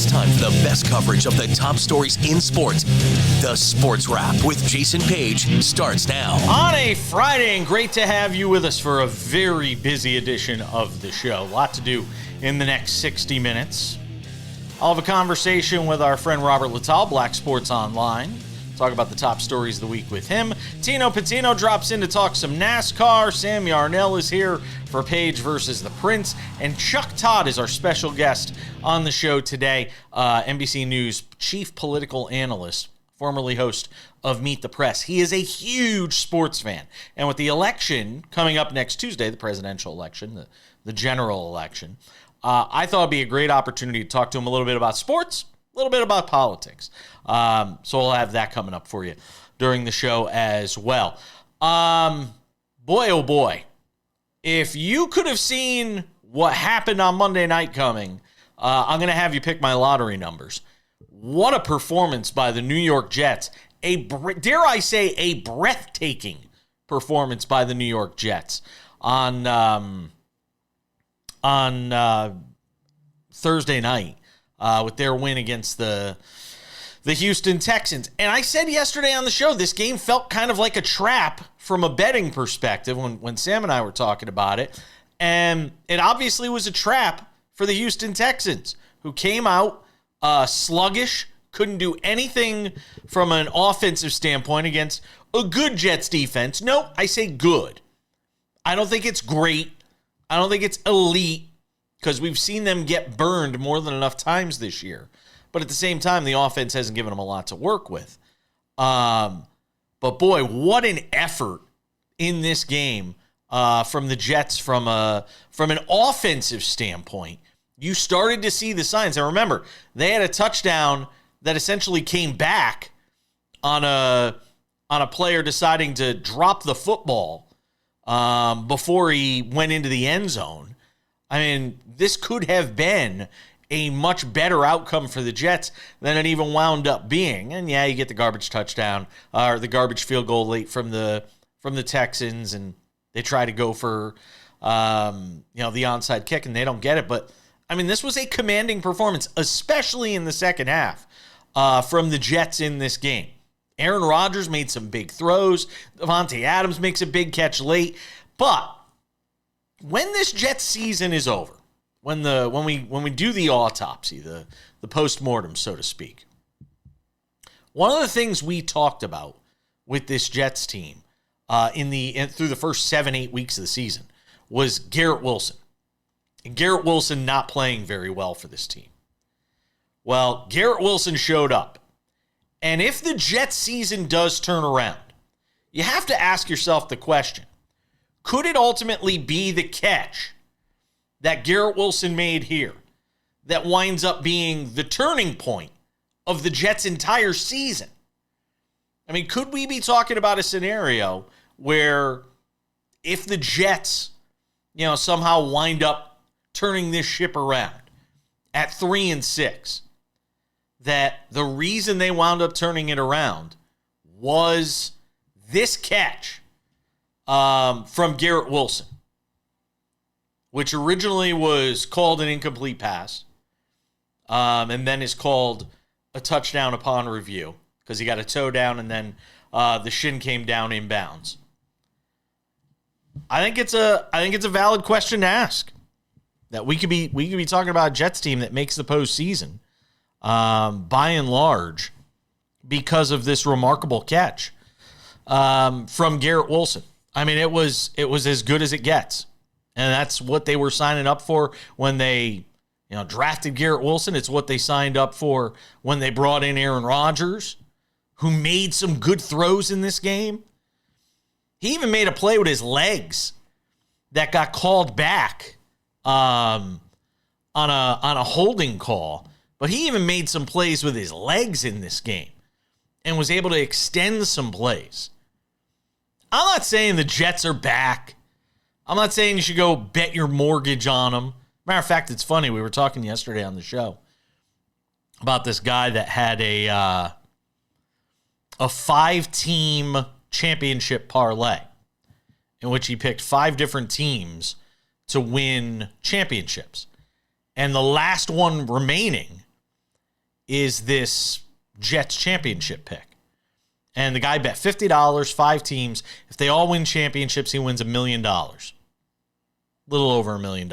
It's time for the best coverage of the top stories in sports. The Sports Wrap with Jason Page starts now. On a Friday, and great to have you with us for a very busy edition of the show. A lot to do in the next 60 minutes. I'll have a conversation with our friend Robert Littal, Black Sports Online. Talk about the top stories of the week with him. Tino Pattigno drops in to talk some NASCAR. Sam Yarnell is here for Page versus the Prince. And Chuck Todd is our special guest on the show today. NBC News chief political analyst, formerly host of Meet the Press. He is a huge sports fan. And with the election coming up next Tuesday, the presidential election, the general election, I thought it'd be a great opportunity to talk to him a little bit about sports, a little bit about politics. So we'll have that coming up for you during the show as well. Boy, oh boy. If you could have seen what happened on Monday night coming, I'm going to have you pick my lottery numbers. What a performance by the New York Jets. Dare I say, a breathtaking performance by the New York Jets on Thursday night with their win against the Houston Texans. And I said yesterday on the show, this game felt kind of like a trap from a betting perspective when Sam and I were talking about it. And it obviously was a trap for the Houston Texans, who came out sluggish, couldn't do anything from an offensive standpoint against a good Jets defense. No, I say good. I don't think it's great. I don't think it's elite, because we've seen them get burned more than enough times this year. But at the same time, the offense hasn't given them a lot to work with. But boy, what an effort in this game from the Jets from an offensive standpoint. You started to see the signs. And remember, they had a touchdown that essentially came back on a player deciding to drop the football before he went into the end zone. I mean, this could have been a much better outcome for the Jets than it even wound up being. And yeah, you get the garbage touchdown or the garbage field goal late from the Texans, and they try to go for the onside kick, and they don't get it. But I mean, this was a commanding performance, especially in the second half from the Jets in this game. Aaron Rodgers made some big throws. Devontae Adams makes a big catch late. But when this Jets season is over, when we do the autopsy, the postmortem, so to speak, one of the things we talked about with this Jets team through the first 7-8 weeks of the season was Garrett Wilson. And Garrett Wilson not playing very well for this team. Well, Garrett Wilson showed up. And if the Jets season does turn around, you have to ask yourself the question, could it ultimately be the catch that Garrett Wilson made here that winds up being the turning point of the Jets' entire season? I mean, could we be talking about a scenario where if the Jets, somehow wind up turning this ship around at 3-6, that the reason they wound up turning it around was this catch from Garrett Wilson, which originally was called an incomplete pass, and then is called a touchdown upon review because he got a toe down and then the shin came down inbounds. I think it's a valid question to ask. That we could be talking about a Jets team that makes the postseason, by and large, because of this remarkable catch from Garrett Wilson. I mean, it was as good as it gets. And that's what they were signing up for when they, drafted Garrett Wilson. It's what they signed up for when they brought in Aaron Rodgers, who made some good throws in this game. He even made a play with his legs that got called back on a holding call. But he even made some plays with his legs in this game and was able to extend some plays. I'm not saying the Jets are back. I'm not saying you should go bet your mortgage on them. Matter of fact, it's funny. We were talking yesterday on the show about this guy that had a 5-team championship parlay in which he picked 5 different teams to win championships. And the last one remaining is this Jets championship pick. And the guy bet $50, 5 teams. If they all win championships, he wins $1 million. Little over $1 million.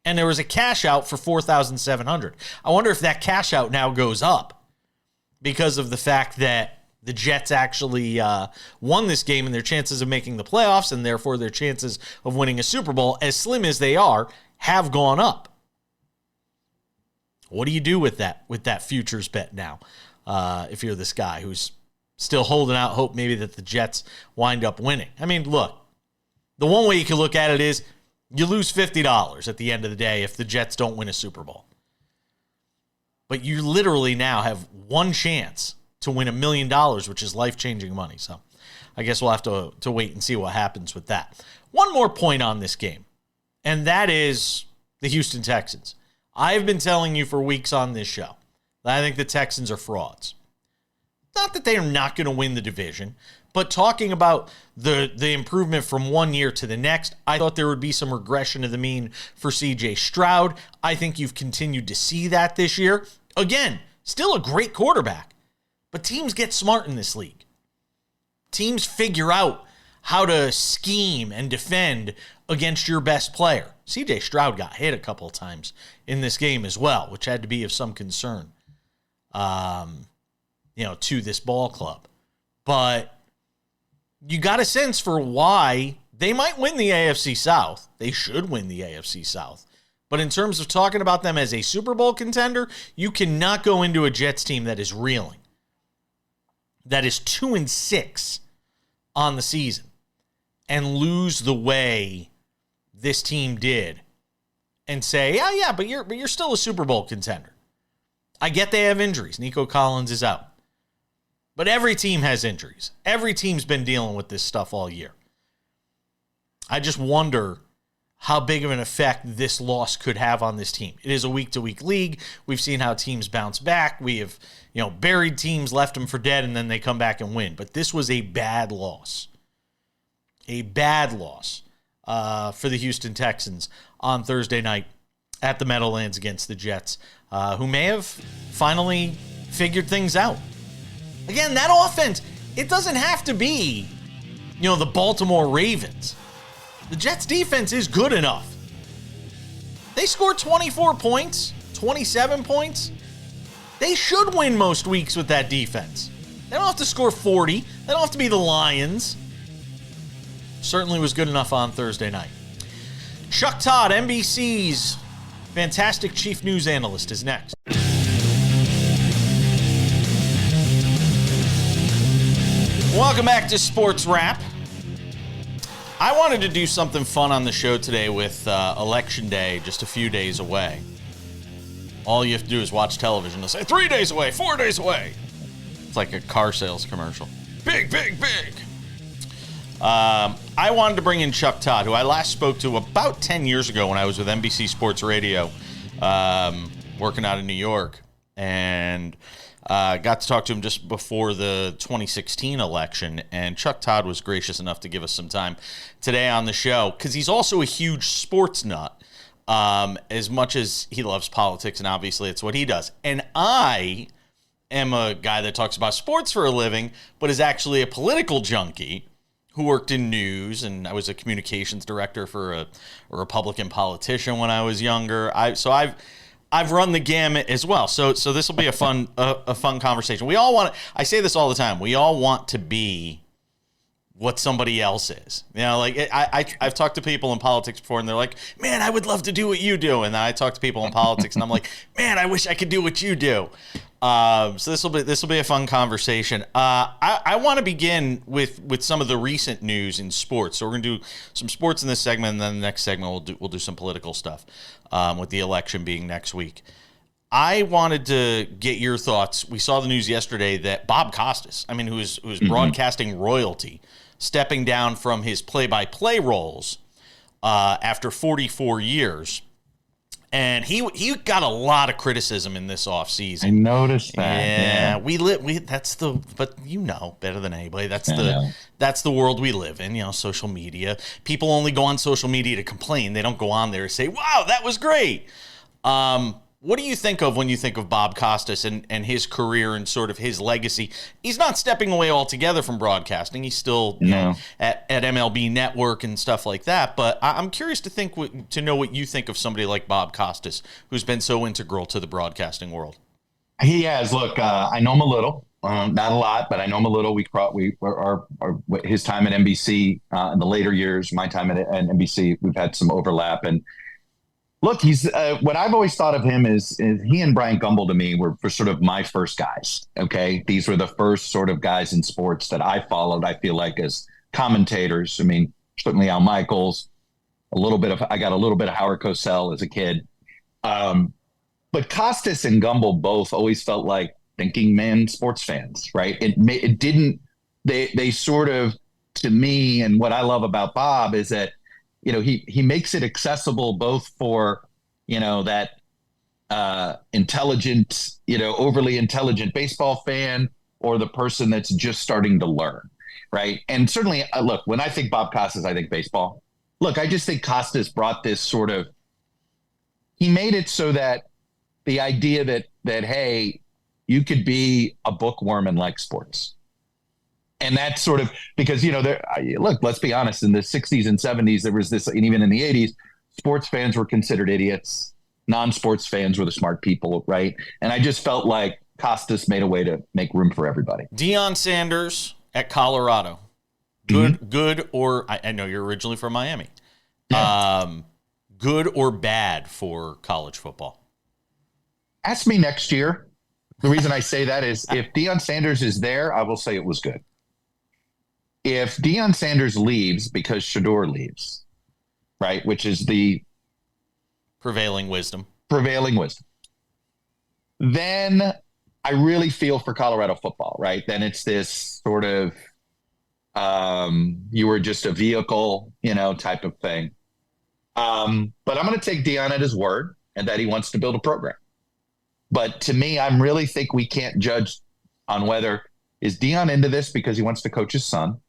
And there was a cash out for $4,700. I wonder if that cash out now goes up because of the fact that the Jets actually won this game, and their chances of making the playoffs, and therefore their chances of winning a Super Bowl, as slim as they are, have gone up. What do you do with that futures bet now? If you're this guy who's still holding out hope maybe that the Jets wind up winning. I mean, look, the one way you can look at it is you lose $50 at the end of the day if the Jets don't win a Super Bowl. But you literally now have one chance to win $1 million, which is life-changing money. So I guess we'll have to wait and see what happens with that. One more point on this game, and that is the Houston Texans. I've been telling you for weeks on this show that I think the Texans are frauds. Not that they are not going to win the division, but talking about the improvement from one year to the next, I thought there would be some regression to the mean for C.J. Stroud. I think you've continued to see that this year. Again, still a great quarterback, but teams get smart in this league. Teams figure out how to scheme and defend against your best player. C.J. Stroud got hit a couple of times in this game as well, which had to be of some concern, to this ball club. But you got a sense for why they might win the AFC South. They should win the AFC South. But in terms of talking about them as a Super Bowl contender, you cannot go into a Jets team that is reeling, that is 2-6 on the season, and lose the way this team did and say, yeah, but you're still a Super Bowl contender. I get they have injuries. Nico Collins is out. But every team has injuries. Every team's been dealing with this stuff all year. I just wonder how big of an effect this loss could have on this team. It is a week-to-week league. We've seen how teams bounce back. We have, buried teams, left them for dead, and then they come back and win. But this was a bad loss. A bad loss for the Houston Texans on Thursday night at the Meadowlands against the Jets, who may have finally figured things out. Again, that offense, it doesn't have to be, the Baltimore Ravens. The Jets' defense is good enough. They scored 24 points, 27 points. They should win most weeks with that defense. They don't have to score 40. They don't have to be the Lions. Certainly was good enough on Thursday night. Chuck Todd, NBC's fantastic chief news analyst, is next. Welcome back to SportsWrap. I wanted to do something fun on the show today with Election Day just a few days away. All you have to do is watch television. They'll say 3 days away, 4 days away. It's like a car sales commercial. Big, big, big. I wanted to bring in Chuck Todd, who I last spoke to about 10 years ago when I was with NBC Sports Radio, working out in New York. And got to talk to him just before the 2016 election, and Chuck Todd was gracious enough to give us some time today on the show because he's also a huge sports nut, as much as he loves politics, and obviously it's what he does. And I am a guy that talks about sports for a living, but is actually a political junkie who worked in news, and I was a communications director for a Republican politician when I was younger. I've run the gamut as well. So this will be a fun conversation. We all want to, I say this all the time, we all want to be what somebody else is. I've talked to people in politics before, and they're like, man, I would love to do what you do. And then I talk to people in politics, and I'm like, man, I wish I could do what you do. So this will be a fun conversation. I want to begin with some of the recent news in sports. So we're going to do some sports in this segment, and then the next segment we'll do some political stuff, with the election being next week. I wanted to get your thoughts. We saw the news yesterday that Bob Costas, who is broadcasting royalty, stepping down from his play-by-play roles after 44 years. And he got a lot of criticism in this offseason. I noticed that. Yeah, but you know better than anybody. That's the world we live in. Social media. People only go on social media to complain. They don't go on there and say, "Wow, that was great." What do you think of when you think of Bob Costas and his career and sort of his legacy? He's not stepping away altogether from broadcasting. He's still at MLB Network and stuff like that. But I'm curious to know what you think of somebody like Bob Costas, who's been so integral to the broadcasting world. He has. Look, I know him a little, not a lot, but I know him a little. His time at NBC in the later years, my time at NBC, we've had some overlap. And look, he's what I've always thought of him is he and Brian Gumbel to me were sort of my first guys. Okay, these were the first sort of guys in sports that I followed. I feel like as commentators. I mean, certainly Al Michaels, I got a little bit of Howard Cosell as a kid. But Costas and Gumbel both always felt like thinking man sports fans, right? They sort of, to me, and what I love about Bob is that, he makes it accessible both for, that intelligent, overly intelligent baseball fan or the person that's just starting to learn, right? And certainly, look, when I think Bob Costas, I think baseball. Look, I just think Costas brought this sort of, he made it so that the idea that hey, you could be a bookworm and like sports. And that's sort of because, look, let's be honest, in the 60s and 70s, there was this, and even in the 80s, sports fans were considered idiots. Non-sports fans were the smart people, right? And I just felt like Costas made a way to make room for everybody. Deion Sanders at Colorado. Good, or I know you're originally from Miami. Yeah. Good or bad for college football? Ask me next year. The reason I say that is if Deion Sanders is there, I will say it was good. If Deion Sanders leaves because Shedeur leaves, right, which is the prevailing wisdom, then I really feel for Colorado football, right? Then it's this sort of you were just a vehicle, type of thing. But I'm going to take Deion at his word and that he wants to build a program. But to me, I really think we can't judge on whether is Deion into this because he wants to coach his son,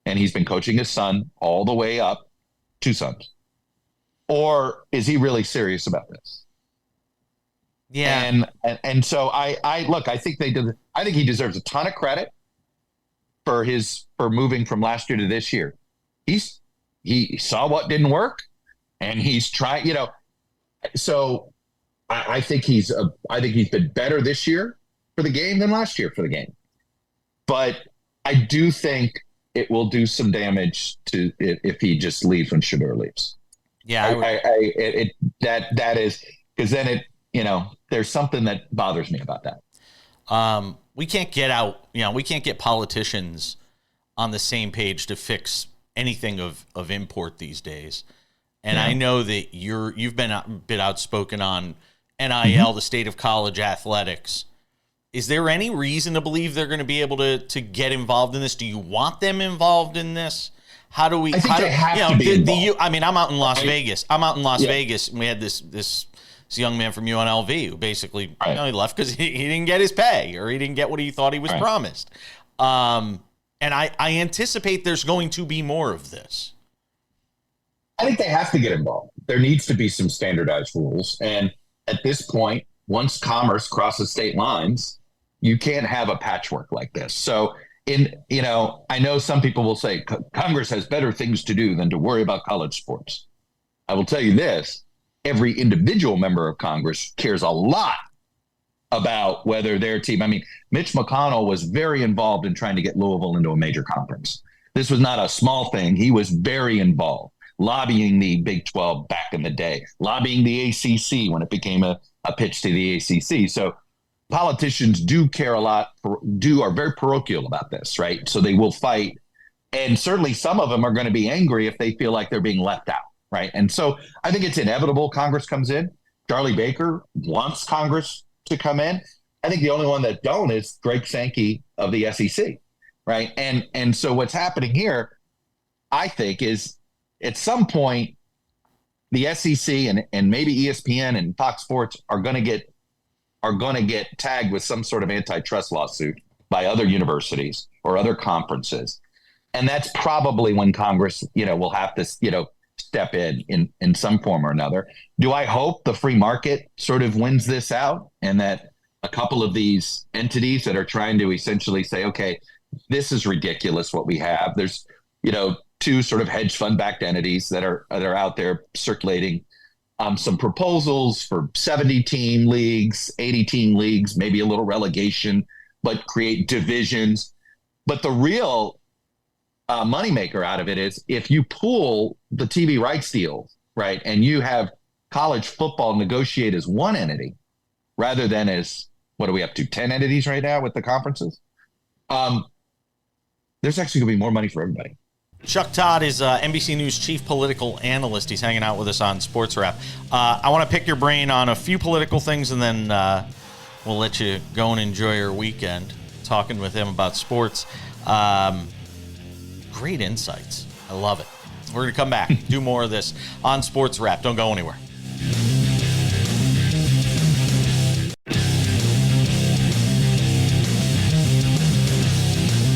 and he's been coaching his son all the way up, 2 sons, or is he really serious about this? Yeah, and so I look. I think I think he deserves a ton of credit for moving from last year to this year. He saw what didn't work, and he's trying. So. I think he's been better this year for the game than last year for the game, but I do think it will do some damage to if he just leaves when Shedeur leaves. Yeah, that is because then there's something that bothers me about that. We can't get politicians on the same page to fix anything of import these days, and I know that you've been a bit outspoken on NIL, the state of college athletics. Is there any reason to believe they're going to be able to get involved in this? Do you want them involved in this? How do we? I think they have to be involved. I'm out in Las Vegas. Vegas, and we had this young man from UNLV who basically he left because he didn't get his pay or he didn't get what he thought he was promised. And I anticipate there's going to be more of this. I think they have to get involved. There needs to be some standardized rules, and at this point, once commerce crosses state lines, you can't have a patchwork like this. So I know some people will say Congress has better things to do than to worry about college sports. I will tell you this, every individual member of Congress cares a lot about whether their team, Mitch McConnell was very involved in trying to get Louisville into a major conference. This was not a small thing. He was very involved. Lobbying the Big 12 back in the day, lobbying the ACC when it became a pitch to the ACC. So politicians do care a lot, are very parochial about this, right? So they will fight. And certainly some of them are going to be angry if they feel like they're being left out, right? And so I think it's inevitable Congress comes in. Charlie Baker wants Congress to come in. I think the only one that don't is Greg Sankey of the SEC, right? And so what's happening here, I think, is at some point, the SEC and maybe ESPN and Fox Sports are going to get tagged with some sort of antitrust lawsuit by other universities or other conferences, and that's probably when Congress, will have to, step in some form or another. Do I hope the free market sort of wins this out, and that a couple of these entities that are trying to essentially say, okay, this is ridiculous what we have. There's, two sort of hedge fund backed entities that are out there circulating some proposals for 70 team leagues, 80 team leagues, maybe a little relegation, but create divisions. But the real moneymaker out of it is if you pool the TV rights deals, right, and you have college football negotiate as one entity rather than as, what are we up to, 10 entities right now with the conferences? There's actually going to be more money for everybody. Chuck Todd is NBC News chief political analyst. He's hanging out with us on SportsWrap. I want to pick your brain on a few political things, and then we'll let you go and enjoy your weekend talking with him about sports. Great insights. I love it. We're going to come back, do more of this on SportsWrap. Don't go anywhere.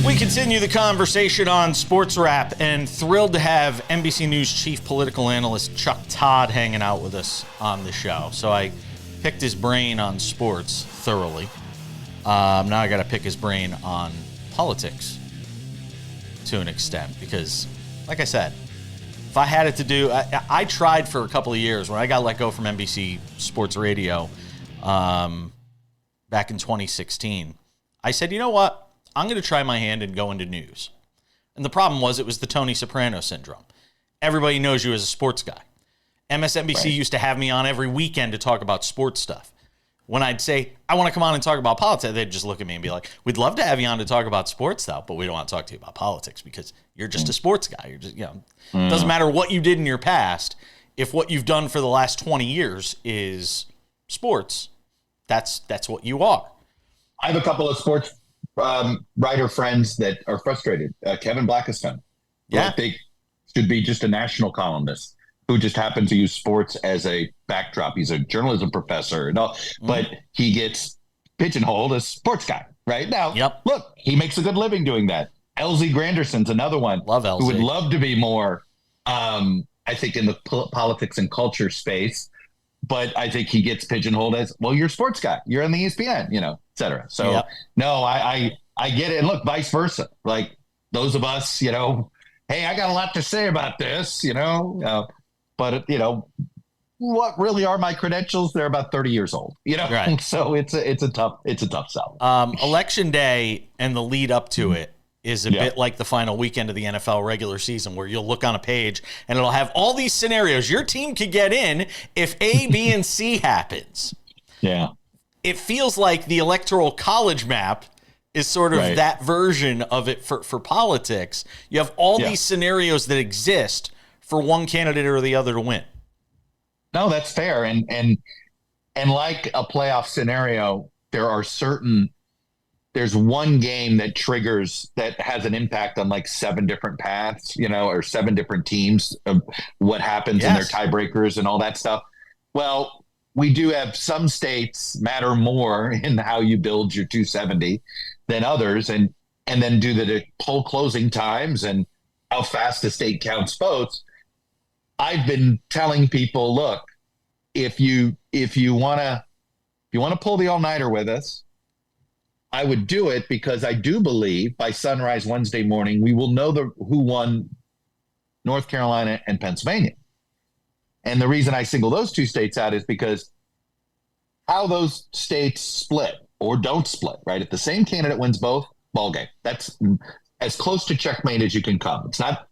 We continue the conversation on SportsWrap, and thrilled to have NBC News chief political analyst Chuck Todd hanging out with us on the show. So I picked his brain on sports thoroughly. Now I got to pick his brain on politics to an extent, because, like I said, if I had it to do, I tried for a couple of years when I got let go from NBC Sports Radio back in 2016. I said, you know what? I'm going to try my hand and go into news. And the problem was it was the Tony Soprano syndrome. Everybody knows you as a sports guy. MSNBC used to have me on every weekend to talk about sports stuff. When I'd say, I want to come on and talk about politics, they'd just look at me and be like, we'd love to have you on to talk about sports stuff, but we don't want to talk to you about politics because you're just a sports guy. You're just, it doesn't matter what you did in your past. If what you've done for the last 20 years is sports, that's what you are. I have a couple of sports writer friends that are frustrated. Kevin Blackiston, who I think should be just a national columnist, who just happens to use sports as a backdrop. He's a journalism professor and all, but he gets pigeonholed as sports guy right now. Look, he makes a good living doing that. LZ Granderson's another one. Love LZ. Who would love to be more, I think, in the politics and culture space. But I think he gets pigeonholed as, well, you're a sports guy. You're on the ESPN, et cetera. So, no, I get it. And look, vice versa. Like those of us, hey, I got a lot to say about this, but, what really are my credentials? They're about 30 years old, Right. So it's a tough sell. Election day and the lead up to it is a bit like the final weekend of the NFL regular season, where you'll look on a page and it'll have all these scenarios. Your team could get in if A, B, and C happens. Yeah. It feels like the electoral college map is sort of that version of it for politics. You have all these scenarios that exist for one candidate or the other to win. No, that's fair. And like a playoff scenario, there's one game that has an impact on like 7 different paths, or 7 different teams of what happens in their tiebreakers and all that stuff. Well, we do have some states matter more in how you build your 270 than others, and then do the poll closing times and how fast the state counts votes. I've been telling people, look, if you want to pull the all-nighter with us, I would do it, because I do believe by sunrise Wednesday morning, we will know who won North Carolina and Pennsylvania. And the reason I single those 2 states out is because how those states split or don't split, right? If the same candidate wins both, ball game. That's as close to checkmate as you can come. It's not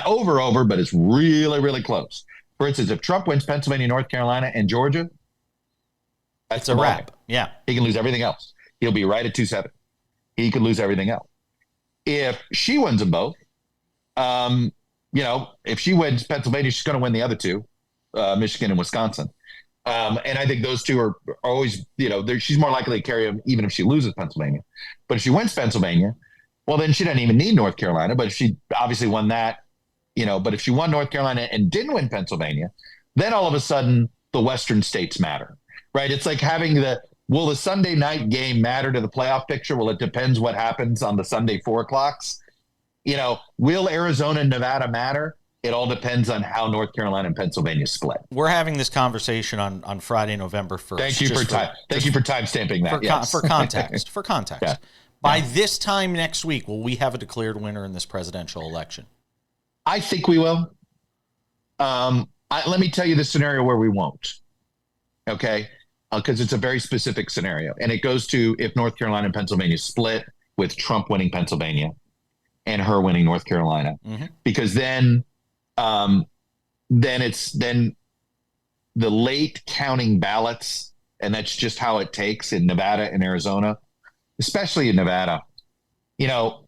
over, but it's really, really close. For instance, if Trump wins Pennsylvania, North Carolina, and Georgia, that's a wrap. Yeah. He can lose everything else. He'll be right at 270. He could lose everything else. If she wins them both, if she wins Pennsylvania, she's going to win the other 2, Michigan and Wisconsin. And I think those 2 are always, she's more likely to carry them even if she loses Pennsylvania. But if she wins Pennsylvania, well, then she doesn't even need North Carolina. But if she obviously won that, but if she won North Carolina and didn't win Pennsylvania, then all of a sudden the Western states matter, right? It's like having will the Sunday night game matter to the playoff picture? Well, it depends what happens on the Sunday 4 o'clocks. Will Arizona and Nevada matter? It all depends on how North Carolina and Pennsylvania split. We're having this conversation on Friday, November 1st. Thank you for time. Thank you for time stamping that. For context. For context. Yeah. By this time next week, will we have a declared winner in this presidential election? I think we will. Let me tell you the scenario where we won't. Okay, because it's a very specific scenario, and it goes to if North Carolina and Pennsylvania split with Trump winning Pennsylvania and her winning North Carolina, because then the late counting ballots, and that's just how it takes in Nevada and Arizona, especially in Nevada. I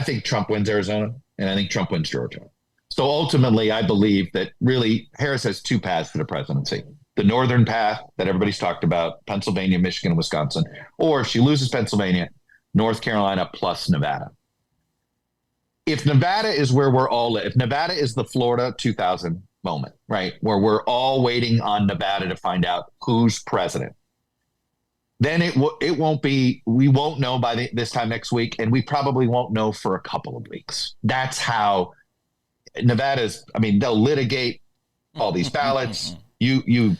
think Trump wins Arizona, and I think Trump wins Georgia. So ultimately, I believe that really Harris has two paths to the presidency. The northern path that everybody's talked about, Pennsylvania, Michigan, and Wisconsin, or if she loses Pennsylvania, North Carolina plus Nevada. If Nevada is where if Nevada is the Florida 2000 moment, right, where we're all waiting on Nevada to find out who's president, then it won't be, we won't know by this time next week, and we probably won't know for a couple of weeks. That's how Nevada's, they'll litigate all these ballots. You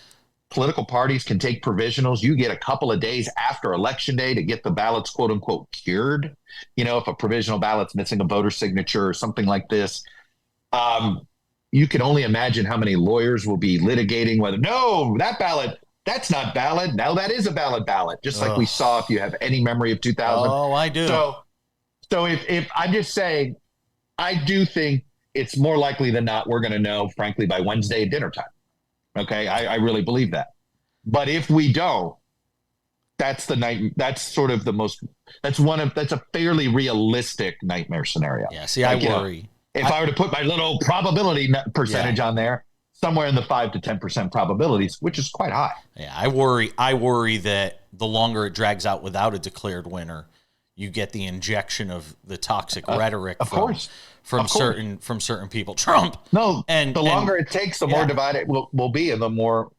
political parties can take provisionals. You get a couple of days after election day to get the ballots, quote unquote, cured. If a provisional ballot's missing a voter signature or something like this, you can only imagine how many lawyers will be litigating whether, no, that ballot, that's not valid. Now that is a valid ballot, just like we saw, if you have any memory of 2000. Oh, I do. So if I'm just saying, I do think it's more likely than not we're going to know, frankly, by Wednesday at dinner time. Okay, I really believe that. But if we don't, that's the night. That's sort of the most. That's a fairly realistic nightmare scenario. Yeah. See, I worry. If I were to put my little probability percentage on there, somewhere in the 5 to 10% probabilities, which is quite high. Yeah, I worry that the longer it drags out without a declared winner, you get the injection of the toxic rhetoric from certain people. Trump. No, and the longer it takes, the more divided we'll be, and the more,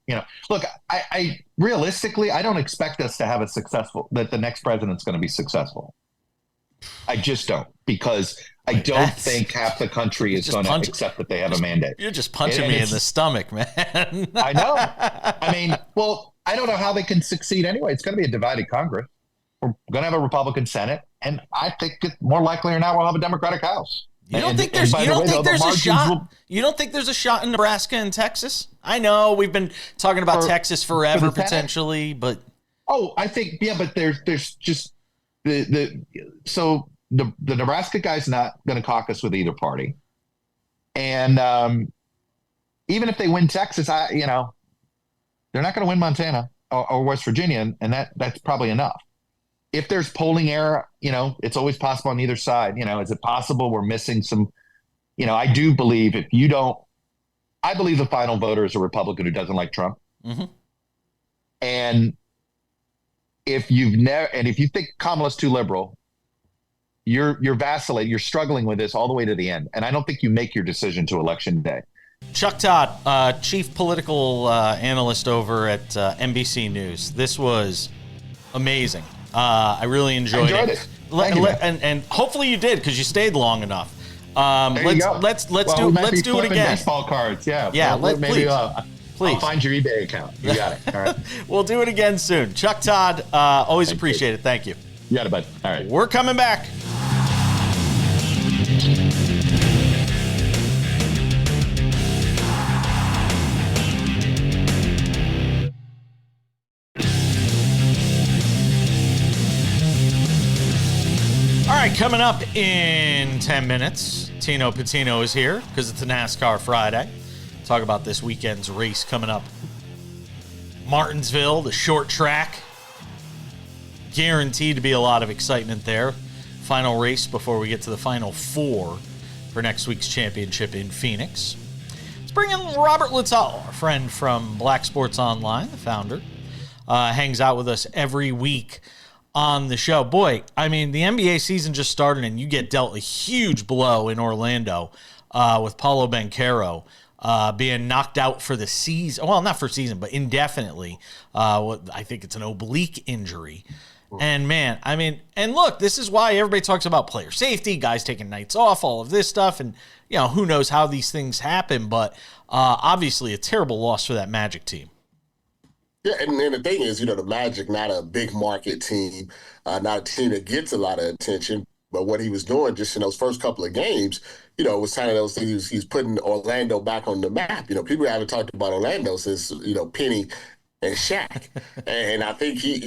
look, I realistically, I don't expect us to have that the next president's going to be successful. I just don't, because I don't think half the country is going to accept that they have a mandate. You're just punching me in the stomach, man. I know. Well, I don't know how they can succeed anyway. It's going to be a divided Congress. We're going to have a Republican Senate, and I think it's more likely or not we'll have a Democratic House. You don't think there's a shot? You don't think there's a shot in Nebraska and Texas? I know we've been talking about Texas forever potentially, but I think but there's just so the Nebraska guy's not going to caucus with either party, and even if they win Texas, they're not going to win Montana or West Virginia, and that's probably enough. If there's polling error, it's always possible on either side. Is it possible we're missing some? I do believe I believe the final voter is a Republican who doesn't like Trump. Mm-hmm. And if you think Kamala's too liberal, you're vacillating, you're struggling with this all the way to the end. And I don't think you make your decision to election day. Chuck Todd, chief political analyst over at NBC News. This was amazing. I really enjoyed it. And hopefully you did, because you stayed long enough. Let's do it again. Baseball cards, yeah. Please. I'll find your eBay account. You got it. All right. We'll do it again soon. Chuck Todd, always appreciate it. Thank you. You got it, bud. All right. We're coming back. All right, coming up in 10 minutes, Tino Pattigno is here because it's a NASCAR Friday. Talk about this weekend's race coming up. Martinsville, the short track. Guaranteed to be a lot of excitement there. Final race before we get to the final four for next week's championship in Phoenix. Let's bring in Robert Littal, our friend from Black Sports Online, the founder. Hangs out with us every week on the show. Boy, the NBA season just started, and you get dealt a huge blow in Orlando with Paolo Banchero being knocked out for the season. Well, not for season, but indefinitely. I think it's an oblique injury. And man, I mean, and look, this is why everybody talks about player safety, guys taking nights off, all of this stuff. And, who knows how these things happen, but obviously a terrible loss for that Magic team. Yeah, and the thing is, the Magic, not a big market team, not a team that gets a lot of attention. But what he was doing just in those first couple of games, was kind of those things. He's putting Orlando back on the map. People haven't talked about Orlando since, Penny and Shaq. And I think he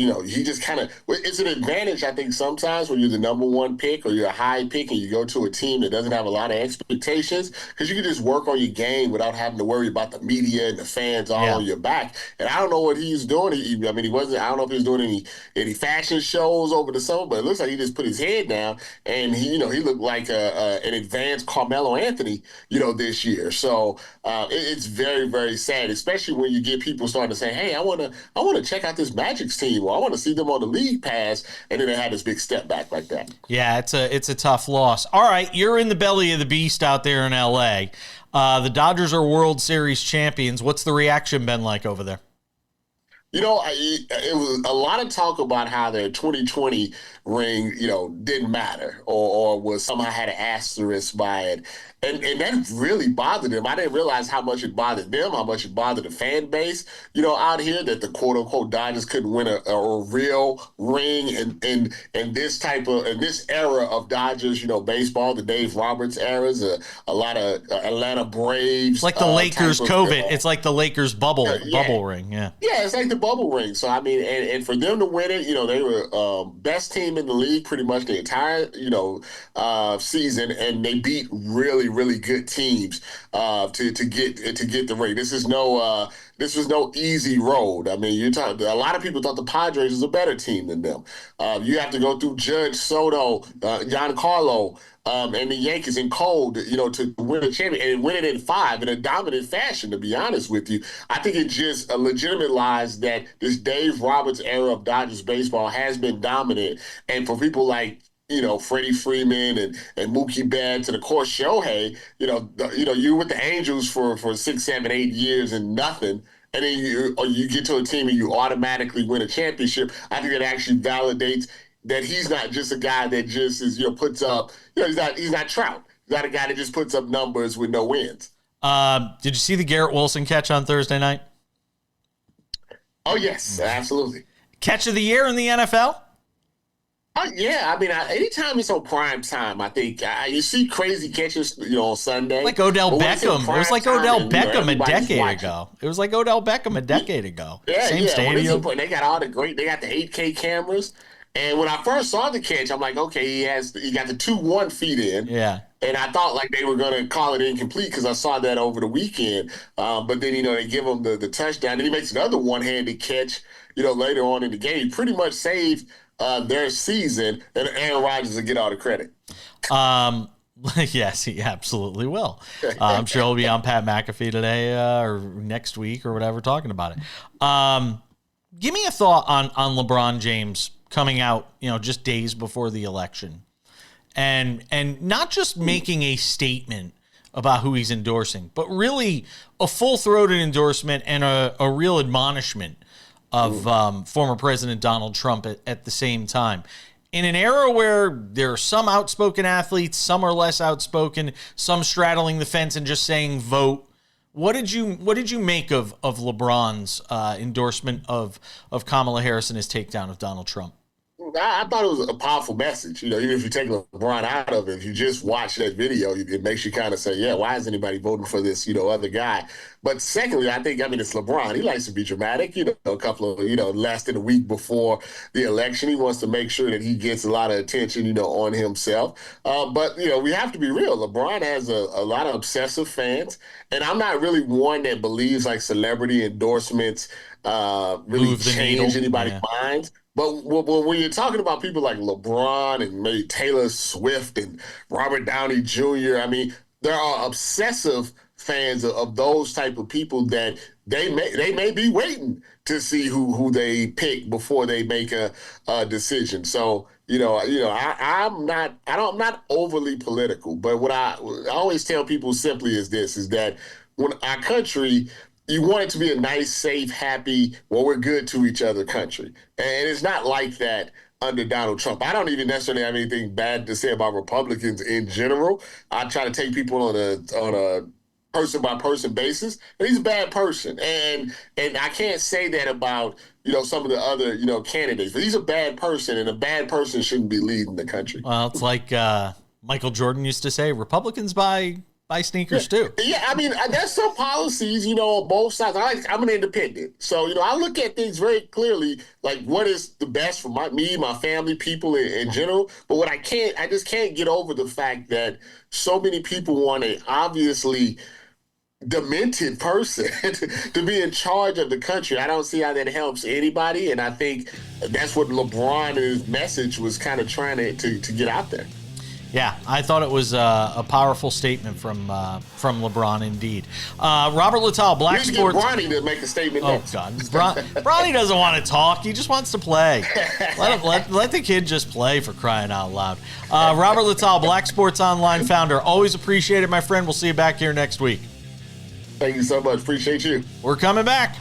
just kind of, it's an advantage, I think, sometimes when you're the number one pick or you're a high pick and you go to a team that doesn't have a lot of expectations, because you can just work on your game without having to worry about the media and the fans all on your back. And I don't know what he's doing. I don't know if he was doing any fashion shows over the summer, but it looks like he just put his head down and he looked like an advanced Carmelo Anthony, this year. So it's very, very sad, especially when you get people starting to say, hey, I want to check out this Magic's team, or I want to see them on the league pass, and then they had this big step back like that. Yeah, it's a tough loss. All right, you're in the belly of the beast out there in LA. The Dodgers are World Series champions. What's the reaction been like over there? It was a lot of talk about how their 2020 ring, didn't matter or was somehow had an asterisk by it. And that really bothered them. I didn't realize how much it bothered them, how much it bothered the fan base, out here, that the quote-unquote Dodgers couldn't win a real ring in this era of Dodgers, baseball, the Dave Roberts eras, a lot of Atlanta Braves. It's like the Lakers COVID. It's like the Lakers bubble ring, yeah. Yeah, it's like the bubble ring. So, I mean, and for them to win it, they were best team in the league pretty much the entire, season, and they beat really good teams to get the ring. This was no easy road. I mean, a lot of people thought the Padres was a better team than them. You have to go through Judge, Soto, Giancarlo, and the Yankees in cold, to win a champion and win it in 5 in a dominant fashion, to be honest with you. I think it just legitimized that this Dave Roberts era of Dodgers baseball has been dominant. And for people like, Freddie Freeman and Mookie Betts and, of course, Shohei, you with the Angels for 6, 7, 8 years and nothing. And then you get to a team and you automatically win a championship. I think that actually validates that he's not just a guy that just is, puts up, he's not Trout. He's not a guy that just puts up numbers with no wins. Did you see the Garrett Wilson catch on Thursday night? Oh, yes, absolutely. Catch of the year in the NFL? Yeah, I mean, anytime it's on prime time, I think you see crazy catches, on Sunday. Like Odell Beckham. It was like Odell Beckham a decade ago. It was like Odell Beckham a decade ago. Yeah, Same stadium. They got they got the 8K cameras. And when I first saw the catch, I'm like, okay, he got the 2-1 feet in. Yeah. And I thought like they were going to call it incomplete because I saw that over the weekend. But then, they give him the touchdown. And he makes another one-handed catch, later on in the game. He pretty much saved their season, and Aaron Rodgers will get all the credit. Yes, he absolutely will. I'm sure he'll be on Pat McAfee today or next week or whatever talking about it. Give me a thought on LeBron James coming out, just days before the election, and not just making a statement about who he's endorsing, but really a full-throated endorsement and a real admonishment of former President Donald Trump at the same time. In an era where there are some outspoken athletes, some are less outspoken, some straddling the fence and just saying vote. What did you make of LeBron's endorsement of Kamala Harris and his takedown of Donald Trump? I thought it was a powerful message. Even if you take LeBron out of it, if you just watch that video, it makes you kind of say, yeah, why is anybody voting for this, other guy? But secondly, it's LeBron. He likes to be dramatic, a couple of, less than a week before the election. He wants to make sure that he gets a lot of attention, on himself. But, we have to be real. LeBron has a lot of obsessive fans. And I'm not really one that believes like celebrity endorsements really change anybody's minds. But when you're talking about people like LeBron and maybe Taylor Swift and Robert Downey Jr., there are obsessive fans of those type of people that they may be waiting to see who they pick before they make a decision. So I'm not overly political, but what I always tell people simply is this: is that when our country, you want it to be a nice, safe, happy, we're good to each other country. And it's not like that under Donald Trump. I don't even necessarily have anything bad to say about Republicans in general. I try to take people on a person by person basis, and he's a bad person. And I can't say that about, some of the other, candidates. But he's a bad person, and a bad person shouldn't be leading the country. Well, it's like Michael Jordan used to say, Republicans buy sneakers too. Yeah, I mean, there's some policies, on both sides. I'm an independent. So, I look at things very clearly, like what is the best for me, my family, people in general. But what I just can't get over the fact that so many people want a obviously demented person to be in charge of the country. I don't see how that helps anybody. And I think that's what LeBron and his message was kind of trying to get out there. Yeah, I thought it was a powerful statement from LeBron, indeed. Robert Littal, Black Sports. Bronny to make a statement. Oh next. God, Bronny doesn't want to talk. He just wants to play. Let the kid just play, for crying out loud. Robert Littal, Black Sports Online founder. Always appreciate it, my friend. We'll see you back here next week. Thank you so much. Appreciate you. We're coming back.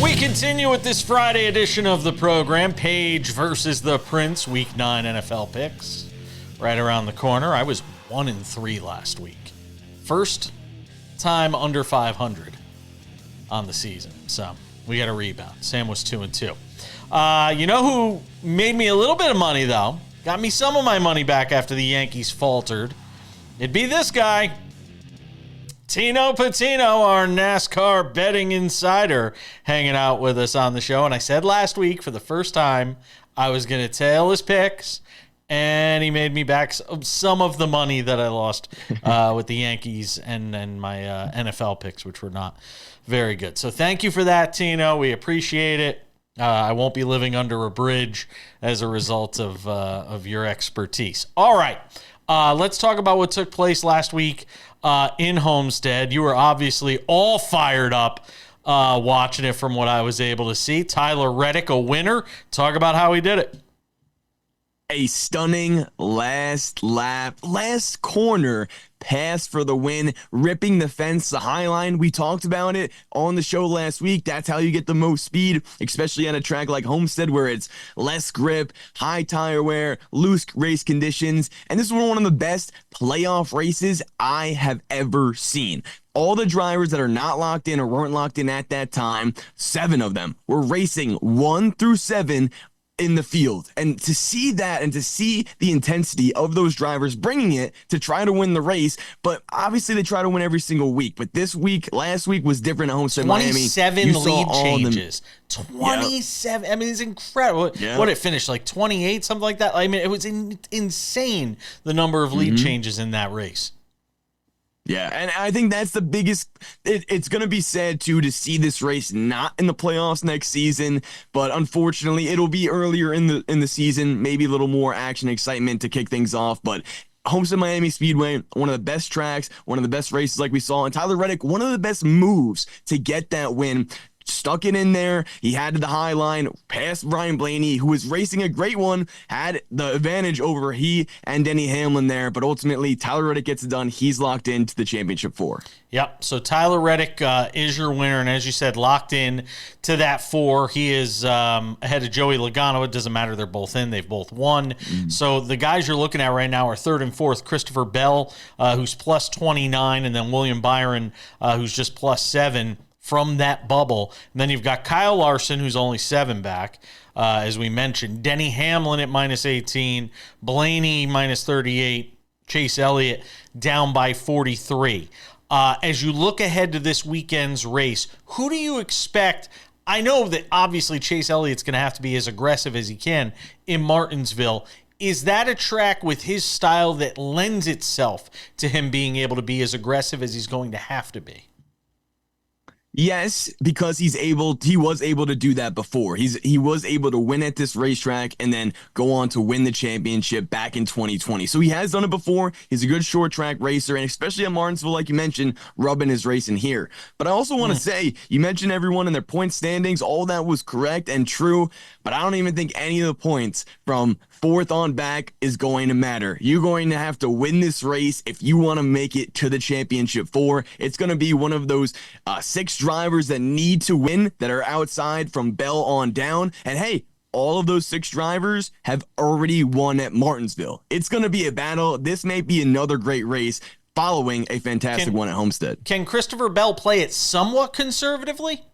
We continue with this Friday edition of the program, Page versus the Prince, Week 9 NFL picks. Right around the corner. I was 1-3 last week. First time under 500 on the season. So we got a rebound. Sam was 2-2. You know who made me a little bit of money, though? Got me some of my money back after the Yankees faltered. It'd be this guy. Tino Pattigno, our NASCAR betting insider, hanging out with us on the show. And I said last week, for the first time, I was going to tail his picks, and he made me back some of the money that I lost with the Yankees and my NFL picks, which were not very good. So thank you for that, Tino. We appreciate it. I won't be living under a bridge as a result of your expertise. All right, let's talk about what took place last week in Homestead. You were obviously all fired up watching it from what I was able to see. Tyler Reddick, a winner. Talk about how he did it. A stunning last corner pass for the win, ripping the fence, the high line. We talked about it on the show last week. That's how you get the most speed, especially on a track like Homestead where it's less grip, high tire wear, loose race conditions. And this was one of the best playoff races I have ever seen. All the drivers that are not locked in or weren't locked in at that time, 7 of them were racing 1 through 7 in the field. And to see that and to see the intensity of those drivers bringing it to try to win the race, but obviously they try to win every single week. But last week was different at Homestead, Miami. 27 lead changes. 27. I mean, it's incredible. Yeah. What, it finished like 28, something like that? I mean, it was insane, the number of lead changes in that race. Yeah, and I think that's the biggest. It's going to be sad, too, to see this race not in the playoffs next season. But unfortunately, it'll be earlier in the season, maybe a little more action, excitement to kick things off. But Homestead Miami Speedway, one of the best tracks, one of the best races like we saw. And Tyler Reddick, one of the best moves to get that win. Stuck it in there. He had the high line, past Ryan Blaney, who was racing a great one, had the advantage over he and Denny Hamlin there, but ultimately Tyler Reddick gets it done. He's locked into the championship 4. Yep. So Tyler Reddick is your winner, and as you said, locked in to that 4. He is ahead of Joey Logano. It doesn't matter; they're both in. They've both won. So the guys you're looking at right now are 3rd and 4th. Christopher Bell, who's plus 29, and then William Byron, who's just plus 7. From that bubble. And then you've got Kyle Larson, who's only 7 back, as we mentioned. Denny Hamlin at minus 18. Blaney minus 38. Chase Elliott down by 43. As you look ahead to this weekend's race, who do you expect? I know that obviously Chase Elliott's going to have to be as aggressive as he can in Martinsville. Is that a track with his style that lends itself to him being able to be as aggressive as he's going to have to be? Yes, because he was able to do that before. He was able to win at this racetrack and then go on to win the championship back in 2020. So he has done it before. He's a good short track racer, and especially at Martinsville, like you mentioned, rubbing his racing here. But I also want to say, you mentioned everyone in their point standings. All that was correct and true, but I don't even think any of the points from 4th on back is going to matter. You're going to have to win this race if you want to make it to the championship 4. It's going to be one of those 6 drivers that need to win that are outside from Bell on down. And hey, all of those 6 drivers have already won at Martinsville. It's going to be a battle. This may be another great race following a fantastic one at Homestead. Can Christopher Bell play it somewhat conservatively?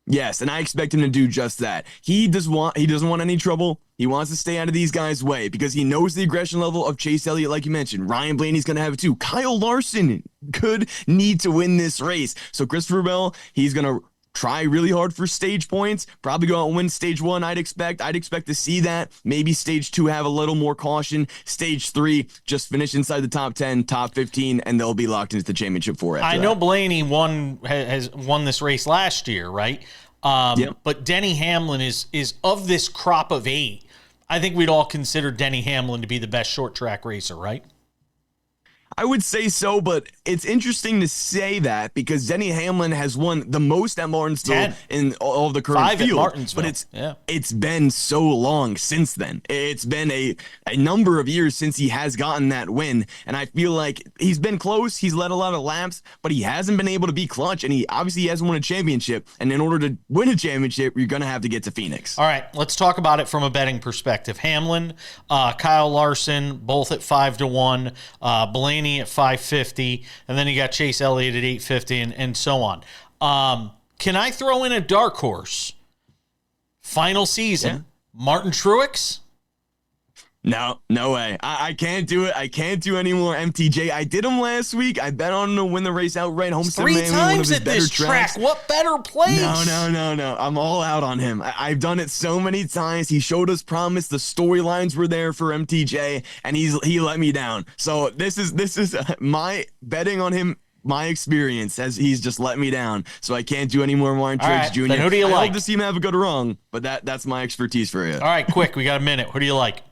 Yes, and I expect him to do just that. He doesn't want any trouble. He wants to stay out of these guys' way because he knows the aggression level of Chase Elliott, like you mentioned. Ryan Blaney's going to have it too. Kyle Larson could need to win this race. So Christopher Bell, he's going to try really hard for stage points, probably go out and win stage 1. I'd expect to see that. Maybe stage 2 have a little more caution. Stage 3 just finish inside the top 10, top 15, and they'll be locked into the championship for it. I know Blaney has won this race last year, right? Yep. But Denny Hamlin is of this crop of 8. I think we'd all consider Denny Hamlin to be the best short track racer, right? I would say so, but it's interesting to say that because Denny Hamlin has won the most at Martinsville 10. in all of the current 5 field. at Martinsville. But it's been so long since then. It's been a number of years since he has gotten that win, and I feel like he's been close. He's led a lot of laps, but he hasn't been able to be clutch, and he obviously hasn't won a championship. And in order to win a championship, you're going to have to get to Phoenix. All right, let's talk about it from a betting perspective. Hamlin, Kyle Larson, both at 5-1. Blaney at 550, and then you got Chase Elliott at 850, and so on. Can I throw in a dark horse? Final season, Martin Truex? No way. I can't do it. I can't do any more MTJ. I did him last week. I bet on him to win the race outright. Homestead 3 Miami, times at this track. What better place? No. I'm all out on him. I've done it so many times. He showed us promise. The storylines were there for MTJ, and he let me down. So this is my betting on him. My experience as he's just let me down, so I can't do any more Martin Truex Jr. Then who do you like? I hope to see him have a good run, but that's my expertise for you. All right, quick. We got a minute. Who do you like?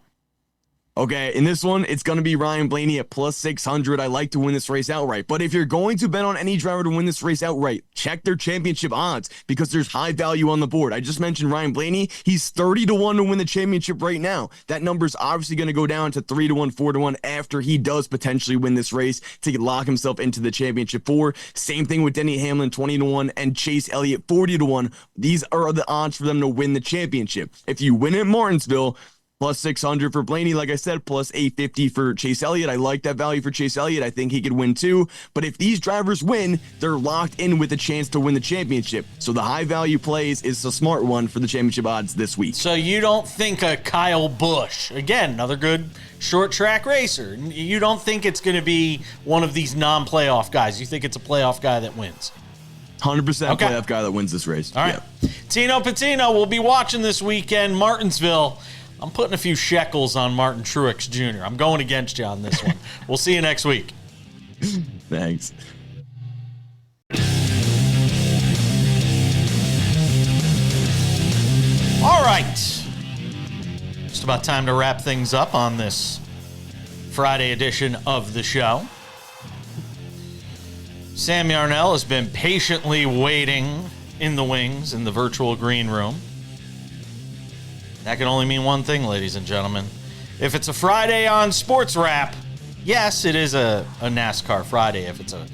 Okay, in this one, it's going to be Ryan Blaney at plus 600. I like to win this race outright. But if you're going to bet on any driver to win this race outright, check their championship odds because there's high value on the board. I just mentioned Ryan Blaney. He's 30-1 to win the championship right now. That number's obviously going to go down to 3-1, 4-1 after he does potentially win this race to lock himself into the championship 4. Same thing with Denny Hamlin, 20-1, and Chase Elliott, 40-1. These are the odds for them to win the championship. If you win at Martinsville, plus 600 for Blaney, like I said, plus 850 for Chase Elliott. I like that value for Chase Elliott. I think he could win too. But if these drivers win, they're locked in with a chance to win the championship. So the high value plays is a smart one for the championship odds this week. So you don't think a Kyle Busch, again, another good short track racer, you don't think it's going to be one of these non-playoff guys? You think it's a playoff guy that wins? 100% playoff guy that wins this race. All right. Yeah. Tino Pattigno will be watching this weekend, Martinsville. I'm putting a few shekels on Martin Truex Jr. I'm going against you on this one. We'll see you next week. Thanks. All right. Just about time to wrap things up on this Friday edition of the show. Sam Yarnell has been patiently waiting in the wings in the virtual green room. That can only mean one thing, ladies and gentlemen. If it's a Friday on SportsWrap, yes, it is a NASCAR Friday if it's a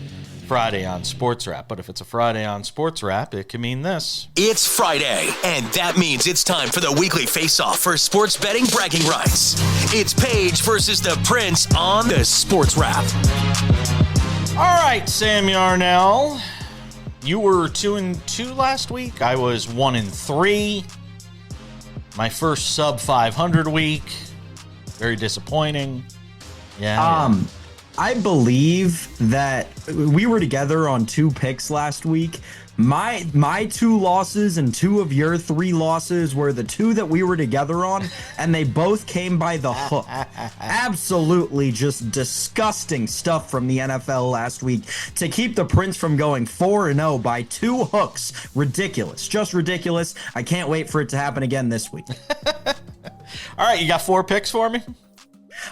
Friday on SportsWrap. But if it's a Friday on SportsWrap, it can mean this. It's Friday, and that means it's time for the weekly face-off for sports betting bragging rights. It's Paige versus the Prince on the SportsWrap. All right, Sam Yarnell. You were 2-2 last week. I was 1-3. My first sub 500 week. Very disappointing. Yeah. I believe that we were together on 2 picks last week. My 2 losses and 2 of your 3 losses were the 2 that we were together on, and they both came by the hook. Absolutely just disgusting stuff from the NFL last week to keep the Prince from going 4-0 by 2 hooks. Ridiculous. Just ridiculous. I can't wait for it to happen again this week. All right, you got 4 picks for me?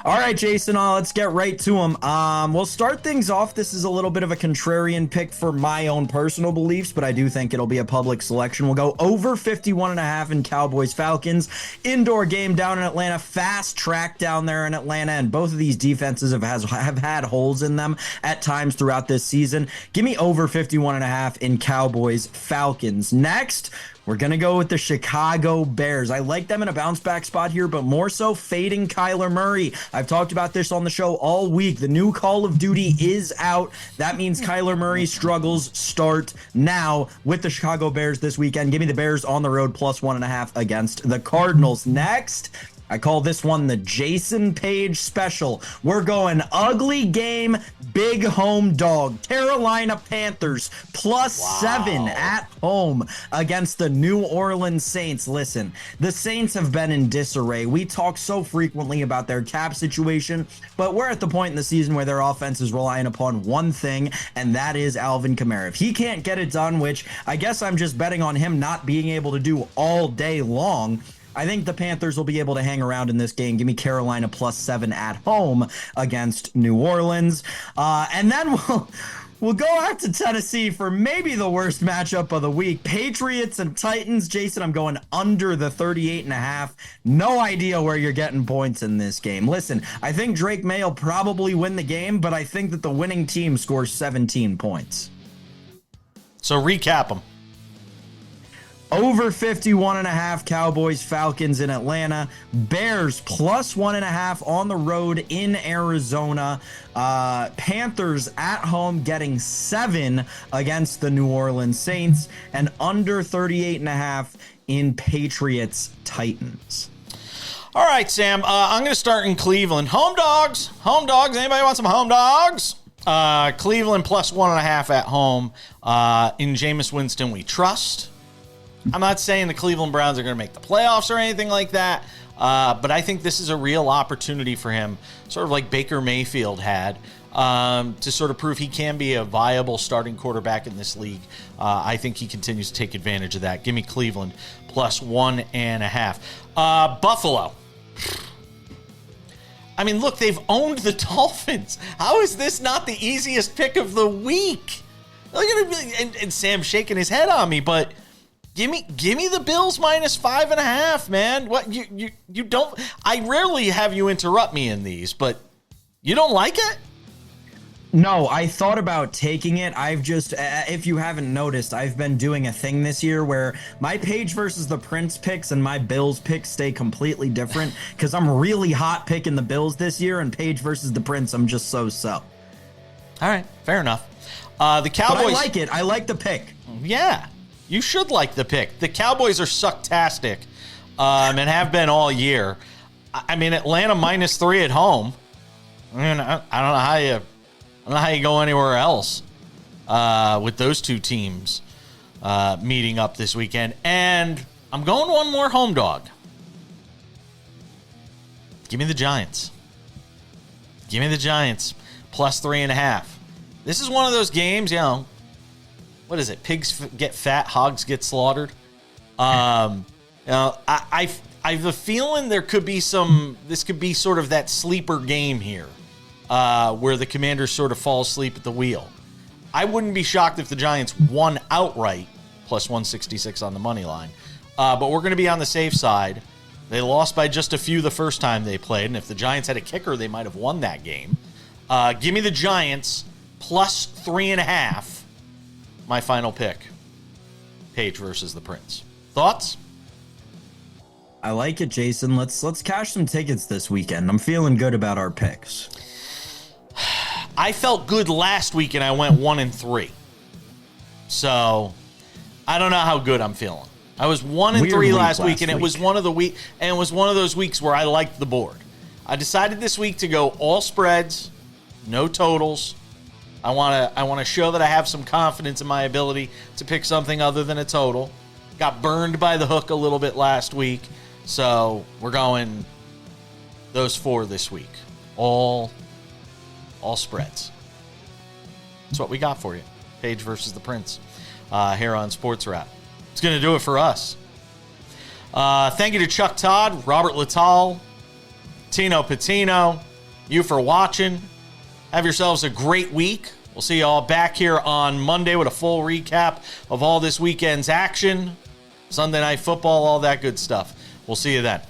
All right, Jason, let's get right to them. We'll start things off. This is a little bit of a contrarian pick for my own personal beliefs, but I do think it'll be a public selection. We'll go over 51.5 in Cowboys-Falcons. Indoor game down in Atlanta. Fast track down there in Atlanta, and both of these defenses have had holes in them at times throughout this season. Give me over 51.5 in Cowboys-Falcons. Next, we're going to go with the Chicago Bears. I like them in a bounce back spot here, but more so fading Kyler Murray. I've talked about this on the show all week. The new Call of Duty is out. That means Kyler Murray's struggles start now with the Chicago Bears this weekend. Give me the Bears on the road plus 1.5 against the Cardinals. Next, I call this one the Jason Page special. We're going ugly game, big home dog. Carolina Panthers plus 7 at home against the New Orleans Saints. Listen, the Saints have been in disarray. We talk so frequently about their cap situation, but we're at the point in the season where their offense is relying upon one thing, and that is Alvin Kamara. If he can't get it done, which I guess I'm just betting on him not being able to do all day long, I think the Panthers will be able to hang around in this game. Give me Carolina plus 7 at home against New Orleans. And then we'll go out to Tennessee for maybe the worst matchup of the week. Patriots and Titans. Jason, I'm going under the 38.5. No idea where you're getting points in this game. Listen, I think Drake May will probably win the game, but I think that the winning team scores 17 points. So recap them. Over 51.5 Cowboys, Falcons in Atlanta. Bears plus 1.5 on the road in Arizona. Panthers at home getting 7 against the New Orleans Saints. And under 38.5 in Patriots, Titans. All right, Sam. I'm going to start in Cleveland. Home dogs. Home dogs. Anybody want some home dogs? Cleveland plus 1.5 at home. In Jameis Winston, we trust. I'm not saying the Cleveland Browns are going to make the playoffs or anything like that, but I think this is a real opportunity for him, sort of like Baker Mayfield had, to sort of prove he can be a viable starting quarterback in this league. I think he continues to take advantage of that. Give me Cleveland plus 1.5. Buffalo. I mean, look, they've owned the Dolphins. How is this not the easiest pick of the week? Look at and Sam shaking his head on me, but Give me the Bills minus 5.5, man. What you don't? I rarely have you interrupt me in these, but you don't like it? No, I thought about taking it. I've just, if you haven't noticed, I've been doing a thing this year where my Page versus the Prince picks and my Bills picks stay completely different because I'm really hot picking the Bills this year, and Page versus the Prince, I'm just so. All right, fair enough. The Cowboys. But I like it. I like the pick. Yeah. You should like the pick. The Cowboys are sucktastic and have been all year. I mean, Atlanta minus 3 at home. I mean, I don't know how you go anywhere else with those two teams meeting up this weekend. And I'm going one more home dog. Give me the Giants. Give me the Giants plus 3.5. This is one of those games, you know. What is it? Pigs get fat, hogs get slaughtered. I have a feeling there could be this could be sort of that sleeper game here where the Commanders sort of fall asleep at the wheel. I wouldn't be shocked if the Giants won outright, plus 166 on the money line. But we're going to be on the safe side. They lost by just a few the first time they played, and if the Giants had a kicker, they might have won that game. Give me the Giants plus 3.5. My final pick, Page versus the Prince. Thoughts? I like it, Jason. Let's cash some tickets this weekend. I'm feeling good about our picks. I felt good last week, and I went 1-3. So I don't know how good I'm feeling. I was 1-3 last week, and it was one of those weeks where I liked the board. I decided this week to go all spreads, no totals. I want to show that I have some confidence in my ability to pick something other than a total. Got burned by the hook a little bit last week, so we're going those 4 this week. All spreads. That's what we got for you. Page versus the Prince here on SportsWrap. It's going to do it for us. Thank you to Chuck Todd, Robert Littal, Tino Pattigno, you for watching. Have yourselves a great week. We'll see you all back here on Monday with a full recap of all this weekend's action, Sunday Night Football, all that good stuff. We'll see you then.